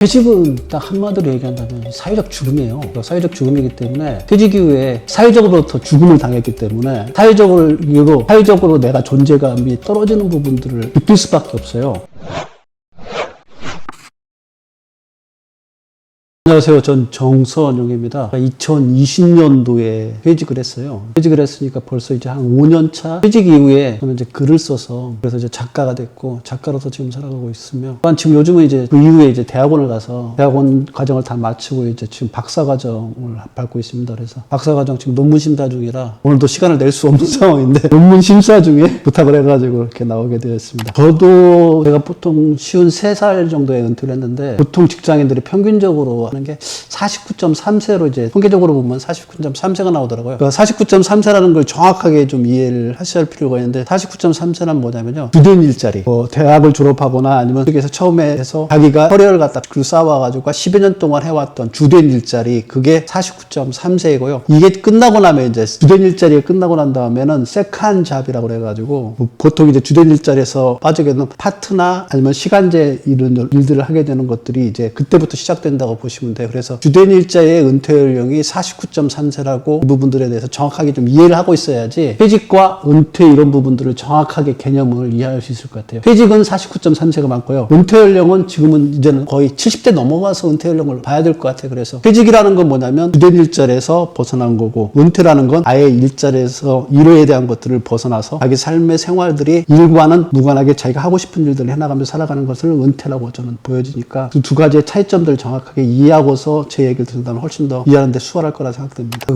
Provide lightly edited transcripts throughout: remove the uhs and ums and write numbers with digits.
퇴직은 딱 한마디로 얘기한다면 사회적 죽음이에요. 사회적 죽음이기 때문에 퇴직 이후에 사회적으로부터 죽음을 당했기 때문에 사회적으로 내가 존재감이 떨어지는 부분들을 느낄 수밖에 없어요. 안녕하세요. 전 정선용입니다. 2020년도에 퇴직을 했어요. 퇴직을 했으니까 벌써 이제 한 5년 차 퇴직 이후에 저는 이제 글을 써서 그래서 이제 작가가 됐고 작가로서 지금 살아가고 있으며 또한 지금 요즘은 이제 그 이후에 이제 대학원을 가서 대학원 과정을 다 마치고 이제 지금 박사과정을 밟고 있습니다. 그래서 박사과정 지금 논문 심사 중이라 오늘도 시간을 낼 수 없는 상황인데 논문 심사 중에 부탁을 해가지고 이렇게 나오게 되었습니다. 저도 제가 보통 53살 정도에 은퇴를 했는데 보통 직장인들이 평균적으로 하는 게 49.3세로 이제 통계적으로 보면 49.3세가 나오더라고요. 그러니까 49.3세라는 걸 정확하게 좀 이해를 하셔야 할 필요가 있는데 49.3세는 뭐냐면요. 주된 일자리. 대학을 졸업하거나 아니면 여기서 처음에 해서 자기가 커리어를 갖다 쌓아와가지고 10여 년 동안 해왔던 주된 일자리. 그게 49.3세이고요. 이게 끝나고 나면 이제 주된 일자리가 끝나고 난 다음에는 세컨 잡이라고 그래가지고 보통 이제 주된 일자리에서 빠지게 되는 파트나 아니면 시간제 이런 일들을 하게 되는 것들이 이제 그때부터 시작된다고 보시면 돼요. 그래서 주된 일자의 은퇴 연령이 49.3세라고 이 부분들에 대해서 정확하게 좀 이해를 하고 있어야지 퇴직과 은퇴 이런 부분들을 정확하게 개념을 이해할 수 있을 것 같아요. 퇴직은 49.3세가 많고요. 은퇴 연령은 지금은 이제는 거의 70대 넘어가서 은퇴 연령을 봐야 될 것 같아요. 그래서 퇴직이라는 건 뭐냐면 주된 일자리에서 벗어난 거고 은퇴라는 건 아예 일자리에서 일에 대한 것들을 벗어나서 자기 삶의 생활들이 일과는 무관하게 자기가 하고 싶은 일들을 해나가면서 살아가는 것을 은퇴라고 저는 보여지니까 그 두 가지의 차이점들을 정확하게 이해하고서 제 얘기를 듣는다면 훨씬 더 이해하는 데 수월할 거라 생각됩니다.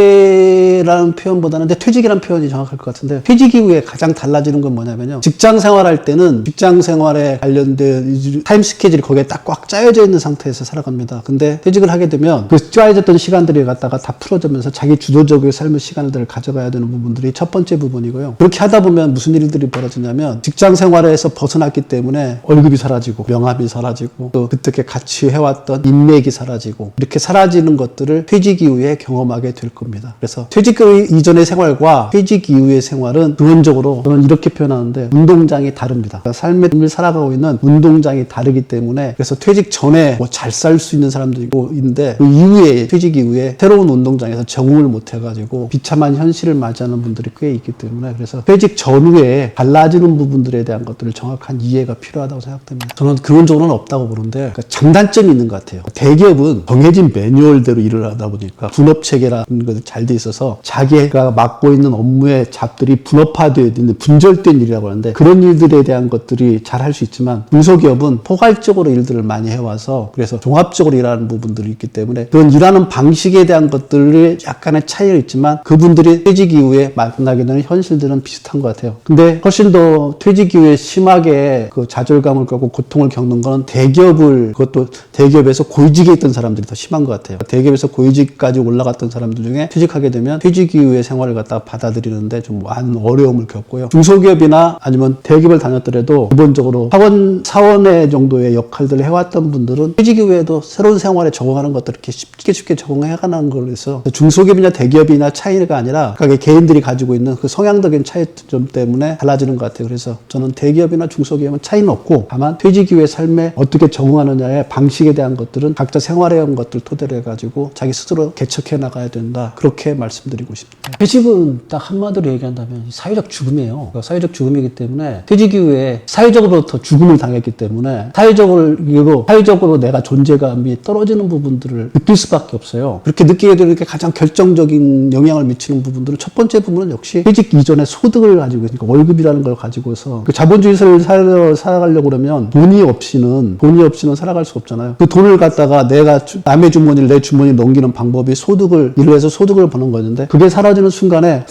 은퇴라는 표현보다는 퇴직이라는 표현이 정확할 것 같은데 퇴직 이후에 가장 달라지는 건 뭐냐면요. 직장 생활할 때는 직장 생활에 관련된 타임 스케줄이 거기에 딱 꽉 짜여져 있는 상태에서 살아갑니다. 근데 퇴직을 하게 되면 그 짜여졌던 시간들이 갖다가 다 풀어지면서 자기 주도적인 삶의 시간들을 가져가야 되는 부분들이 첫 번째 부분이고요. 그렇게 하다 보면 무슨 일들이 벌어지냐면 직장 생활에서 벗어났기 때문에 월급이 사라지고 명함이 사라지고 또 그때 같이 해왔던 인맥이 사라지고 이렇게 사라지는 것들을 퇴직 이후에 경험하게 될 겁니다. 그래서 퇴직 이전의 생활과 퇴직 이후의 생활은 근원적으로 저는 이렇게 표현하는데 운동장이 다릅니다. 그러니까 삶의 삶을 살아가고 있는 운동장이 다르기 때문에 그래서 퇴직 전에 잘 살 수 있는 사람도 있는데 그 이후에 퇴직 이후에 새로운 운동장에서 적응을 못 해가지고 비참한 현실을 맞이하는 분들이 꽤 있기 때문에 그래서 퇴직 전후에 달라지는 부분들에 대한 것들을 정확한 이해가 필요하다고 생각됩니다. 저는 근원적으로는 없다고 보는데 그러니까 장단점이 있는 것 같아요. 대기업은 정해진 매뉴얼대로 일을 하다 보니까 분업체계라는 것이 잘 돼 있어서 자기가 맡고 있는 업무의 잡들이 분업화되어 있는 분절된 일이라고 하는데 그런 일들에 대한 것들이 잘 할 수 있지만 중소기업은 포괄적으로 일들을 많이 해와서 그래서 종합적으로 일하는 부분들이 있기 때문에 그런 일하는 방식에 대한 것들이 약간의 차이가 있지만 그분들이 퇴직 이후에 만나게 되는 현실들은 비슷한 것 같아요. 근데 훨씬 더 퇴직 이후에 심하게 그 좌절감을 겪고 고통을 겪는 건 그것도 대기업에서 고위직에 있던 사람들이 더 심한 것 같아요. 대기업에서 고위직까지 올라갔던 사람들 중에 퇴직하게 되면 퇴직 이후의 생활을 갖다가 받아들이는데 좀 많은 어려움을 겪고요. 중소기업이나 아니면 대기업을 다녔더라도 기본적으로 사원의 정도의 역할들을 해왔던 분들은 퇴직 이후에도 새로운 생활에 적응하는 것들을 이렇게 쉽게 적응해가는 걸로 중소기업이나 대기업이나 차이가 아니라 각각의 개인들이 가지고 있는 그 성향적인 차이점 때문에 달라지는 것 같아요. 그래서 저는 대기업이나 중소기업은 차이는 없고 다만 퇴직 이후의 삶에 어떻게 적응하느냐의 방식에 대한 것들은 각자 생활해온 것들 토대로 해가지고 자기 스스로 개척해 나가야 된다. 그렇게 말씀드리고 싶습니다. 퇴직은 딱 한마디로 얘기한다면 사회적 죽음이에요. 그러니까 사회적 죽음이기 때문에 퇴직 이후에 사회적으로부터 죽음을 당했기 때문에 사회적으로 내가 존재감이 떨어지는 부분들을 느낄 수밖에 없어요. 그렇게 느끼게 되는 게 가장 결정적인 영향을 미치는 부분들은 첫 번째 부분은 역시 퇴직 이전에 소득을 가지고 있으니까 월급이라는 걸 가지고서 그 자본주의 사회를 살아가려고 그러면 돈이 없이는 살아갈 수 없잖아요. 그 돈을 갖다가 내가 남의 주머니를 내 주머니에 넘기는 방법이 일을 해서 소득을 버는 거였는데 그게 사라지는 순간에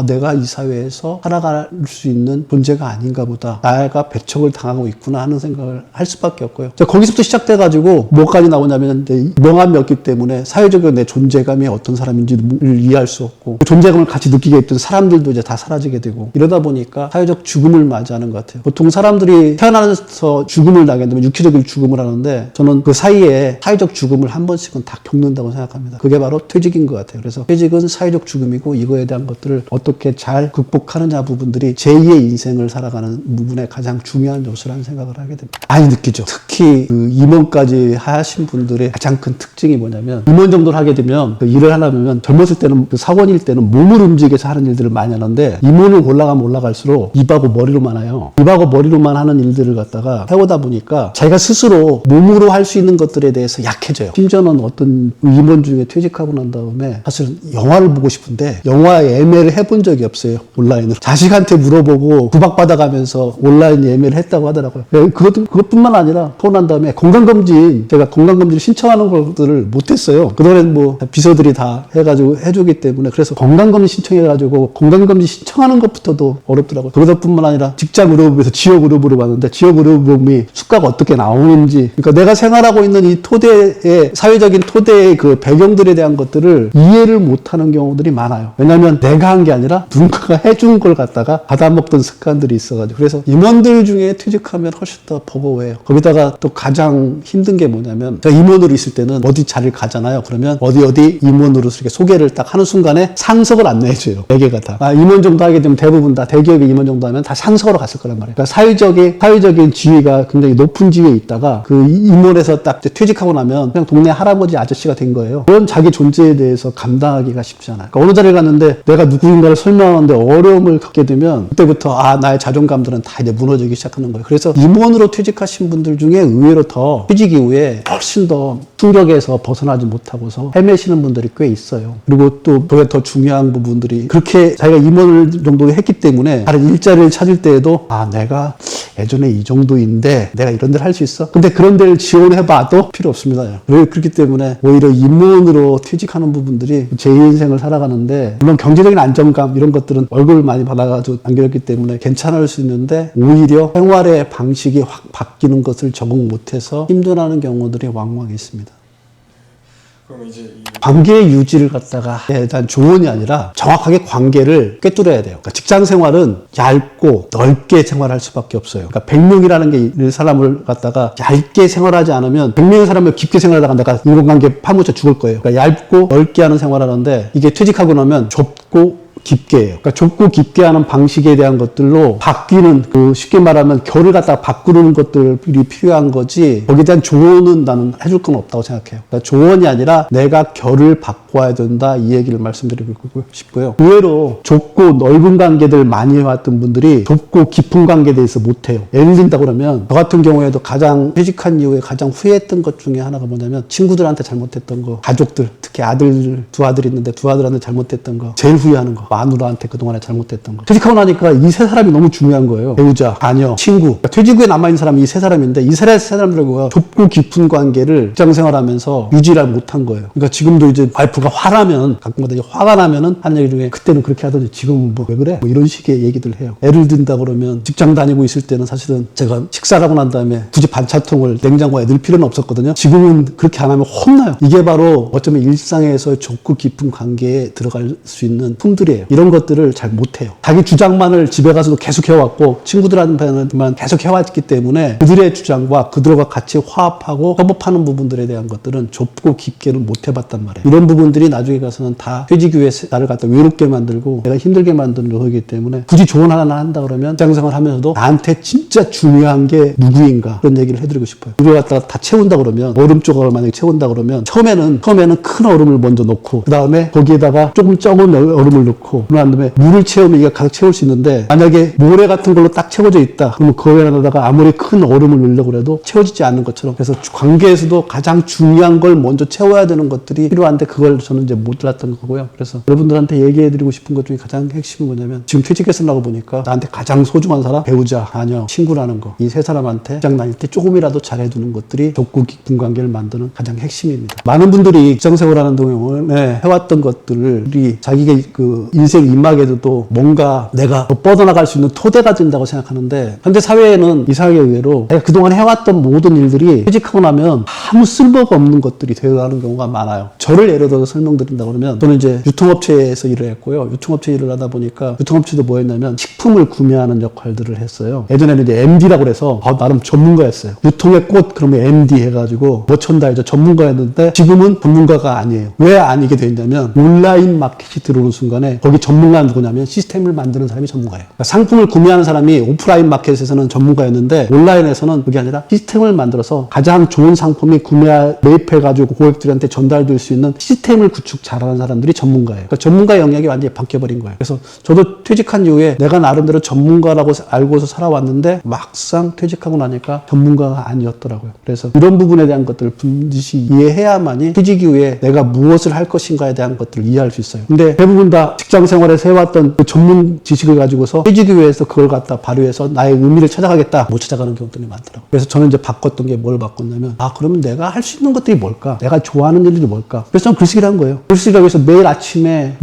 내가 이 사회에서 살아갈 수 있는 존재가 아닌가 보다. 나가 배척을 당하고 있구나 하는 생각을 할 수밖에 없고요. 거기서부터 시작돼가지고 뭐까지 나오냐면 명함이 없기 때문에 사회적으로 내 존재감이 어떤 사람인지를 이해할 수 없고 그 존재감을 같이 느끼게 했던 사람들도 이제 다 사라지게 되고 이러다 보니까 사회적 죽음을 맞이하는 것 같아요. 보통 사람들이 태어나서 죽음을 나게 되면 육체적인 죽음을 하는데 저는 그 사이에 인생의 사회적 죽음을 한 번씩은 다 겪는다고 생각합니다. 그게 바로 퇴직인 것 같아요. 그래서 퇴직은 사회적 죽음이고 이거에 대한 것들을 어떻게 잘 극복하느냐 부분들이 제2의 인생을 살아가는 부분에 가장 중요한 요소라는 생각을 하게 됩니다. 많이 느끼죠. 특히 그 임원까지 하신 분들의 가장 큰 특징이 뭐냐면 임원 정도를 하게 되면 그 일을 하려면 젊었을 때는 그 사원일 때는 몸을 움직여서 하는 일들을 많이 하는데 임원을 올라가면 올라갈수록 입하고 머리로만 해요. 입하고 머리로만 하는 일들을 갖다가 해오다 보니까 자기가 스스로 몸으로 할 수 있는 것들에 대해서 약해져요. 심지어는 어떤 임원 중에 퇴직하고 난 다음에 사실은 영화를 보고 싶은데 영화 예매를 해본 적이 없어요. 온라인으로. 자식한테 물어보고 구박받아가면서 온라인 예매를 했다고 하더라고요. 그것뿐만 아니라 하고 난 다음에 건강검진, 제가 건강검진 신청하는 것들을 못했어요. 그동안엔 뭐 비서들이 다 해가지고 해주기 때문에. 그래서 건강검진 신청해가지고 건강검진 신청하는 것부터도 어렵더라고요. 그것뿐만 아니라 직장의료법에서 지역의료법으로 봤는데 지역의료법이 수가가 어떻게 나오는지, 그러니까 내가 생활하고 있는 이 토대의 사회적인 토대의 그 배경들에 대한 것들을 이해를 못하는 경우들이 많아요. 왜냐하면 내가 한 게 아니라 누군가가 해준 걸 갖다가 받아먹던 습관들이 있어가지고. 그래서 임원들 중에 퇴직하면 훨씬 더 버거워해요. 거기다가 또 가장 힘든 게 뭐냐면 제가 임원으로 있을 때는 어디 자리를 가잖아요. 그러면 어디 임원으로 이렇게 소개를 딱 하는 순간에 상석을 안내해줘요. 4개가 다. 임원 정도 하게 되면 대부분 다 대기업의 임원 정도 하면 다 상석으로 갔을 거란 말이에요. 그러니까 사회적인 지위가 굉장히 높은 지위에 있다가 그 임원에서 딱 퇴직하고 나면 그냥 동네 할아버지 아저씨가 된 거예요. 그런 자기 존재에 대해서 감당하기가 쉽지 않아요. 그러니까 어느 자리에 갔는데 내가 누구인가를 설명하는데 어려움을 갖게 되면 그때부터 나의 자존감들은 다 이제 무너지기 시작하는 거예요. 그래서 임원으로 퇴직하신 분들 중에 의외로 더 퇴직 이후에 훨씬 더 충격에서 벗어나지 못하고서 헤매시는 분들이 꽤 있어요. 그리고 또 그게 더 중요한 부분들이 그렇게 자기가 임원을 정도 했기 때문에 다른 일자리를 찾을 때에도 내가 예전에 이 정도인데 내가 이런 데를 할 수 있어? 근데 그런 데를 지원해봐도 필요 없습니다. 그렇기 때문에 오히려 임원으로 퇴직하는 부분들이 제 인생을 살아가는데, 물론 경제적인 안정감 이런 것들은 월급을 많이 받아가지고 남겼기 때문에 괜찮을 수 있는데 오히려 생활의 방식이 확 바뀌는 것을 적응 못해서 힘들어하는 경우들이 왕왕 있습니다. 그럼 이제 관계의 유지를 갖다가 일단 조언이 아니라 정확하게 관계를 꿰뚫어야 돼요. 그러니까 직장 생활은 얇고 넓게 생활할 수밖에 없어요. 그러니까 100명이라는 게 있는 사람을 갖다가 얇게 생활하지 않으면 100명의 사람을 깊게 생활하다가 내가 인간관계 파묻혀 죽을 거예요. 그러니까 얇고 넓게 하는 생활하는데 이게 퇴직하고 나면 좁고 깊게 해요. 그러니까 좁고 깊게 하는 방식에 대한 것들로 바뀌는, 쉽게 말하면 결을 갖다가 바꾸는 것들이 필요한 거지, 거기에 대한 조언은 나는 해줄 건 없다고 생각해요. 그러니까 조언이 아니라 내가 결을 바꿔야 된다, 이 얘기를 말씀드리고 싶고요. 의외로 좁고 넓은 관계들 많이 해왔던 분들이 좁고 깊은 관계에 대해서 못해요. 예를 든다고 그러면 저 같은 경우에도 가장 퇴직한 이후에 가장 후회했던 것 중에 하나가 뭐냐면 친구들한테 잘못했던 거, 가족들, 특히 두 아들이 있는데 두 아들한테 잘못했던 거, 제일 후회하는 거, 마누라한테 그동안에 잘못했던 거. 퇴직하고 나니까 이 세 사람이 너무 중요한 거예요. 배우자, 자녀, 친구. 그러니까 퇴직 후에 남아있는 사람이 이 세 사람인데 이 세 사람들과 좁고 깊은 관계를 직장 생활하면서 유지를 못한 거예요. 그러니까 지금도 이제 와이프가 화나면, 가끔가다 화가 나면은 하는 얘기 중에 그때는 그렇게 하더니 지금은 왜 그래? 이런 식의 얘기들 해요. 예를 든다 그러면 직장 다니고 있을 때는 사실은 제가 식사를 하고 난 다음에 굳이 반찬통을 냉장고에 넣을 필요는 없었거든요. 지금은 그렇게 안 하면 혼나요. 이게 바로 어쩌면 일상에서 좁고 깊은 관계에 들어갈 수 있는 품들이에요. 이런 것들을 잘 못해요. 자기 주장만을 집에 가서도 계속 해왔고 친구들한테만 계속 해왔기 때문에 그들의 주장과 그들과 같이 화합하고 협업하는 부분들에 대한 것들은 좁고 깊게는 못 해봤단 말이에요. 이런 부분들이 나중에 가서는 다 퇴직 후에 나를 갖다 외롭게 만들고 내가 힘들게 만드는 거기 때문에 굳이 조언 하나 한다 그러면 직장생활 하면서도 나한테 진짜 중요한 게 누구인가, 그런 얘기를 해드리고 싶어요. 우리가 갖다가 다 채운다 그러면, 얼음 조각을 만약에 채운다 그러면 처음에는 큰 얼음을 먼저 넣고 그 다음에 거기에다가 조금 적은 얼음을 넣고 그런 다음에 물을 채우면 이게 가득 채울 수 있는데, 만약에 모래 같은 걸로 딱 채워져 있다 그러면 거기에다가 아무리 큰 얼음을 넣으려고 해도 채워지지 않는 것처럼, 그래서 관계에서도 가장 중요한 걸 먼저 채워야 되는 것들이 필요한데 그걸 저는 이제 못 들었던 거고요. 그래서 여러분들한테 얘기해드리고 싶은 것 중에 가장 핵심은 뭐냐면, 지금 퇴직해서 나고 보니까 나한테 가장 소중한 사람, 배우자, 자녀, 친구라는 거, 이 세 사람한테 직장 다닐 때 조금이라도 잘해두는 것들이 좁고 깊은 관계를 만드는 가장 핵심입니다. 많은 분들이 직장 생활하는 동안에 해왔던 것들이 자기가 인생 입막에도 뭔가 내가 더 뻗어나갈 수 있는 토대가 된다고 생각하는데 현대 사회에는 이상하게 의외로 내가 그동안 해왔던 모든 일들이 퇴직하고 나면 아무 쓸모가 없는 것들이 되어가는 경우가 많아요. 저를 예를 들어서 설명드린다고 그러면 저는 이제 유통업체에서 일을 했고요. 유통업체 일을 하다 보니까 유통업체도 뭐였냐면 식품을 구매하는 역할들을 했어요. 예전에는 이제 MD라고 그래서 나름 전문가였어요. 유통의 꽃 그러면 MD 해가지고 머천다이저 전문가였는데 지금은 전문가가 아니에요. 왜 아니게 됐냐면 온라인 마켓이 들어오는 순간에 거기 전문가는 누구냐면 시스템을 만드는 사람이 전문가예요. 그러니까 상품을 구매하는 사람이 오프라인 마켓에서는 전문가였는데 온라인에서는 그게 아니라 시스템을 만들어서 가장 좋은 상품이 매입해가지고 고객들한테 전달될 수 있는 시스템을 구축 잘하는 사람들이 전문가예요. 그러니까 전문가 영역이 완전히 바뀌어버린 거예요. 그래서 저도 퇴직한 이후에 내가 나름대로 전문가라고 알고서 살아왔는데 막상 퇴직하고 나니까 전문가가 아니었더라고요. 그래서 이런 부분에 대한 것들을 반드시 이해해야만이 퇴직 이후에 내가 무엇을 할 것인가에 대한 것들을 이해할 수 있어요. 근데 대부분 다 직장 생활에서 해왔던 그 전문 지식을 가지고서 퇴직 이후에서 그걸 갖다 발휘해서 나의 의미를 찾아가겠다 못 찾아가는 경우들이 많더라고요. 그래서 저는 이제 바꿨던 게 뭘 바꿨냐면 그러면 내가 할 수 있는 것들이 뭘까? 내가 좋아하는 일들이 뭘까? 그래서 저는 글쓰기를 한 거예요. 글쓰기를 위해서 매일 아침에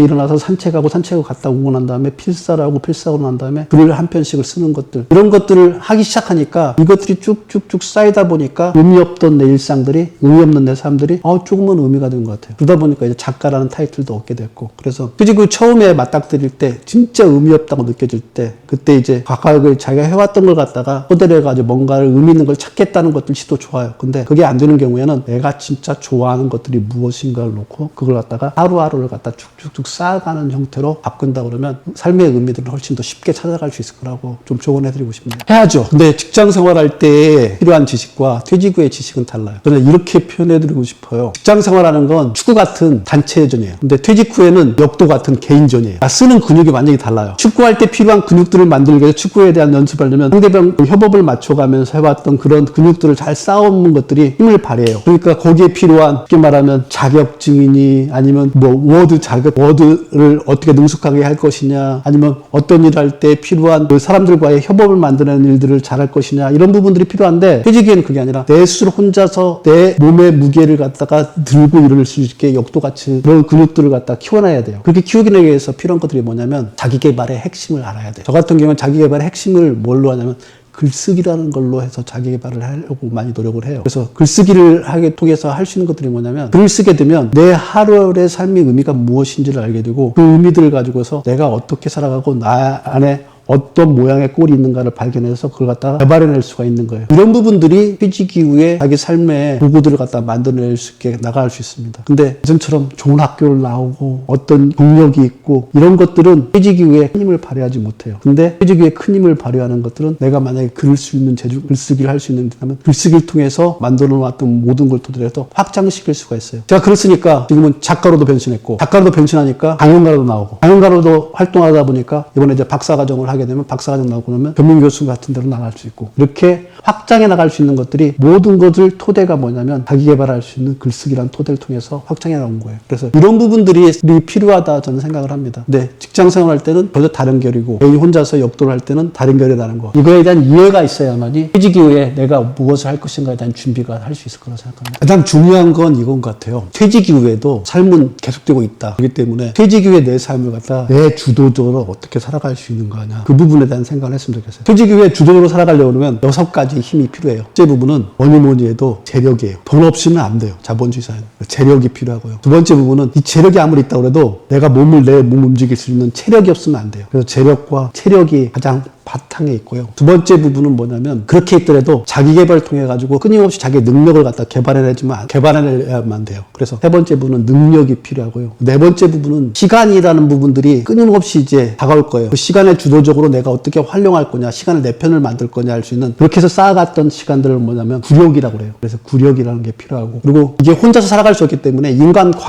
일어나서 산책하고 갔다 오고 난 다음에 필사하고 난 다음에 글을 한 편씩을 쓰는 것들 이런 것들을 하기 시작하니까 이것들이 쭉쭉쭉 쌓이다 보니까 의미 없던 내 일상들이 의미 없는 내 삶들이 조금은 의미가 된 것 같아요. 그러다 보니까 이제 작가라는 타이틀도 얻게 됐고 그래서 퇴직 처음에 맞닥뜨릴 때 진짜 의미 없다고 느껴질 때 그때 이제 각각을 자기가 해왔던 걸 갖다가 토대로 해가지고 뭔가를 의미 있는 걸 찾겠다는 것들도 좋아요. 근데 그게 안 되는 경우에는 내가 진짜 좋아하는 것들이 무엇인가를 놓고 그걸 갖다가 하루하루를 갖다 쭉쭉쭉 쌓아가는 형태로 바꾼다 그러면 삶의 의미들을 훨씬 더 쉽게 찾아갈 수 있을 거라고 좀 조언해드리고 싶네요. 해야죠. 근데 직장 생활할 때 필요한 지식과 퇴직 후의 지식은 달라요. 저는 이렇게 표현해드리고 싶어요. 직장 생활하는 건 축구 같은 단체전이에요. 근데 퇴직 후에는 역도 같은 개인전이에요. 쓰는 근육이 완전히 달라요. 축구할 때 필요한 근육들을 만들기 위해서 축구에 대한 연습하려면 상대방 협업을 맞춰가면서 해왔던 그런 근육들을 잘 쌓아오는 것들이 힘을 발휘해요. 그러니까 거기에 필요한 쉽게 말하면 자격증이니 아니면 워드를 어떻게 능숙하게 할 것이냐 아니면 어떤 일을 할 때 필요한 그 사람들과의 협업을 만드는 일들을 잘할 것이냐 이런 부분들이 필요한데 퇴직에는 그게 아니라 내 스스로 혼자서 내 몸의 무게를 갖다가 들고 일을 수 있게 역도같이 그런 근육들을 갖다 키워놔야 돼요. 그렇게 키우기 위해서 필요한 것들이 뭐냐면 자기개발의 핵심을 알아야 돼요. 저 같은 경우는 자기개발의 핵심을 뭘로 하냐면 글쓰기라는 걸로 해서 자기 개발을 하려고 많이 노력을 해요. 그래서 글쓰기를 하게 통해서 할 수 있는 것들이 뭐냐면 글을 쓰게 되면 내 하루의 삶의 의미가 무엇인지를 알게 되고 그 의미들을 가지고서 내가 어떻게 살아가고 나 안에 어떤 모양의 꼴이 있는가를 발견해서 그걸 갖다가 개발해낼 수가 있는 거예요. 이런 부분들이 퇴직 이후에 자기 삶의 도구들을 갖다 만들어낼 수 있게 나갈 수 있습니다. 근데 예전처럼 좋은 학교를 나오고 어떤 경력이 있고 이런 것들은 퇴직 이후에 큰 힘을 발휘하지 못해요. 근데 퇴직 이후에 큰 힘을 발휘하는 것들은 내가 만약에 글쓰기를 할 수 있는 데라면 글쓰기를 통해서 만들어 놨던 모든 걸 토대로 해서 확장시킬 수가 있어요. 제가 그랬으니까 지금은 작가로도 변신했고 작가로도 변신하니까 강연가로도 나오고 강연가로도 활동하다 보니까 이번에 이제 박사과정을 하게 되면 박사과정 나오고 나면 전문교수 같은 데로 나갈 수 있고 이렇게 확장해 나갈 수 있는 것들이 모든 것을 토대가 뭐냐면 자기 개발할 수 있는 글쓰기라는 토대를 통해서 확장해 나온 거예요. 그래서 이런 부분들이 필요하다 저는 생각을 합니다. 근데 직장 생활할 때는 전혀 다른 결이고 개인이 혼자서 역도를 할 때는 다른 결이라는 거 이거에 대한 이해가 있어야만이 퇴직 이후에 내가 무엇을 할 것인가에 대한 준비가 할 수 있을 거라고 생각합니다. 가장 중요한 건 이건 것 같아요. 퇴직 이후에도 삶은 계속되고 있다. 그렇기 때문에 퇴직 이후에 내 삶을 갖다 내 주도적으로 어떻게 살아갈 수 있는 거냐 그 부분에 대한 생각을 했으면 좋겠어요. 퇴직 이후에 주도적으로 살아가려면 6가지 힘이 필요해요. 첫째 부분은 뭐니 해도 재력이에요. 돈 없이는 안 돼요. 자본주의 사회는. 재력이 필요하고요. 두 번째 부분은 이 재력이 아무리 있다고 해도 내가 내 몸 움직일 수 있는 체력이 없으면 안 돼요. 그래서 재력과 체력이 가장 바탕에 있고요. 두 번째 부분은 뭐냐면 그렇게 있더라도 자기 개발을 통해 가지고 끊임없이 자기 능력을 갖다 개발해내야만 돼요. 그래서 세 번째 부분은 능력이 필요하고요. 네 번째 부분은 시간이라는 부분들이 끊임없이 이제 다가올 거예요. 그 시간을 주도적으로 내가 어떻게 활용할 거냐, 시간을 내 편을 만들 거냐 할 수 있는 그렇게 해서 쌓아갔던 시간들을 뭐냐면 구력이라고 그래요. 그래서 구력이라는 게 필요하고 그리고 이게 혼자서 살아갈 수 없기 때문에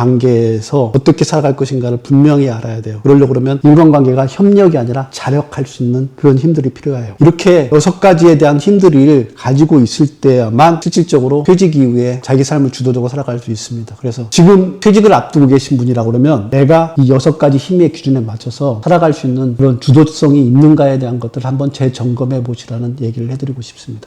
인간관계에서 어떻게 살아갈 것인가를 분명히 알아야 돼요. 그러려고 그러면 인간관계가 협력이 아니라 자력할 수 있는 그런 힘들이 필요해요. 이렇게 6가지에 대한 힘들을 가지고 있을 때야만 실질적으로 퇴직 이후에 자기 삶을 주도적으로 살아갈 수 있습니다. 그래서 지금 퇴직을 앞두고 계신 분이라고 그러면 내가 이 6가지 힘의 기준에 맞춰서 살아갈 수 있는 그런 주도성이 있는가에 대한 것들을 한번 재점검해 보시라는 얘기를 해드리고 싶습니다.